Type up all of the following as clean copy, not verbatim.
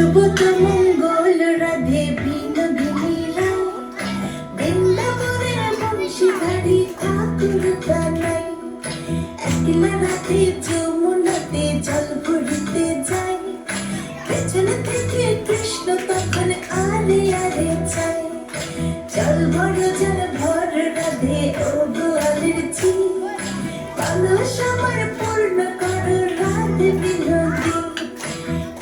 শুভত মঙ্গল রাধে বিনোদিনী রায়, বৃন্দাবনের বংশীধারী ঠাকুর বানাই। একলা রাধে যমুনাতে জল ভরিতে যায়, পেছনে থেকে কৃষ্ণ তখন আরে আরে চায়। জল ভর রাধে ও গোয়ালের ঝি, কলস আমার পূর্ণ করো রাধে বিনোদী।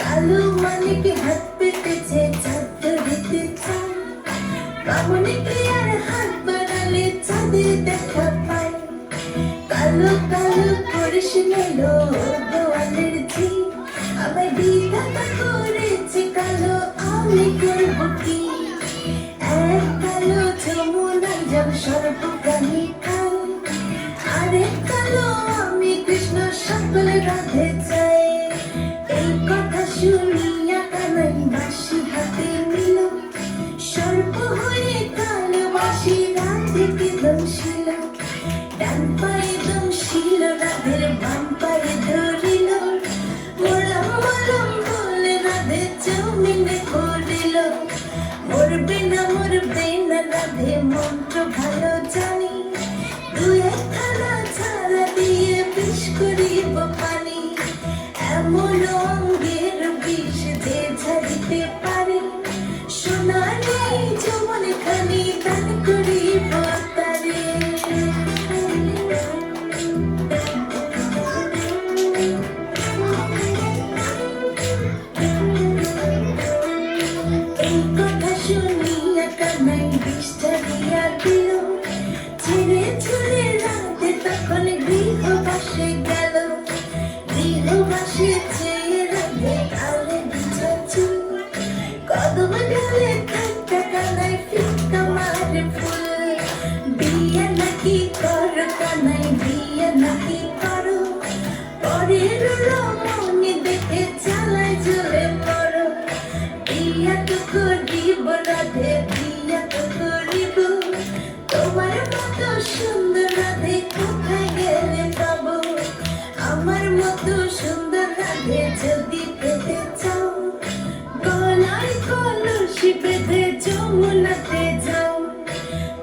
কালো মানিকে হাত পেতেছে চাঁদ ধরিতে চায়, বামনিকে আর হাত বাড়ালে চাঁদে দেখা পায়। কালো কালো করিস মেলো গোয়ালের ঝি, আমায় বিধাতা করেছে কালো, আমি করব কি? এক কালো যমুনার জল সর্বপ্রাণী খাই, আরেক কালো আমি কৃষ্ণ সকল রাধে চাই। এই কথা শুনিয়া কানাই বাঁশি হাতে নিল, সর্প হয়ে কালো বাঁশি রাধেকে দংশিল। ডান পায়ে দংশিল রাধের, বাম পায়ে ধরিল, মোলাম মোলাম বলে রাধে জমিনে পড়িল। মরবে না রাধে মন্ত্র ভালো জানি, দু একখানা ছাড়া দিয়ে বিষ করিব পানি। এমন অঙ্গের বিষ যে ঝাড়িতে পারে, সোনা নেই যমন খানি দান করিব তারে। এই কথা শুনিয়া কানাই বিষ ঝাড়িয়া দিল, ছেড়ে ছুড়ে রাধে তখন গৃহবাসে গেল। গৃহবাসে চেয়ে রাধে আলে বিছা চুল, কদম ডালে থাকতে কানাই ফিক্কা মারে ফুল। বিয়ে নাকি করো কানাই, বিয়ে নাকি করো, পরের রমণী দেখে চালায় জোরে করো। বিয়া তো করিব রাধে, বিয়া তো করিব, তোমার মতো সুন্দর রাধে কোথায় গেলে পাবো? আমার মতো সুন্দর রাধে যদি পেতে চাও, গলায় কলসি বেঁধে যমুনাতে যাও।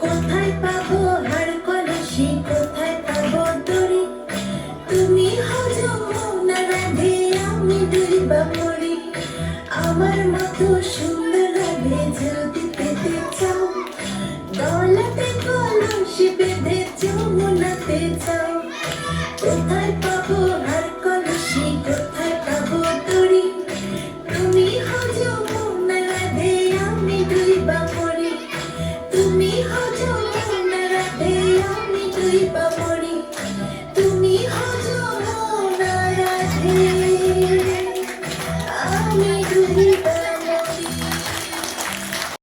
কোথায় পাবো হার কলসি, কোথায় পাবো দড়ি? তুমি হও যমুনা রাধে, আমি ডুইবা মরি। আমার মতো সুন্দর রাধে যদি পেতে চাও, গলাতে কলসি বেঁধে যমুনাতে যাও। কোথায়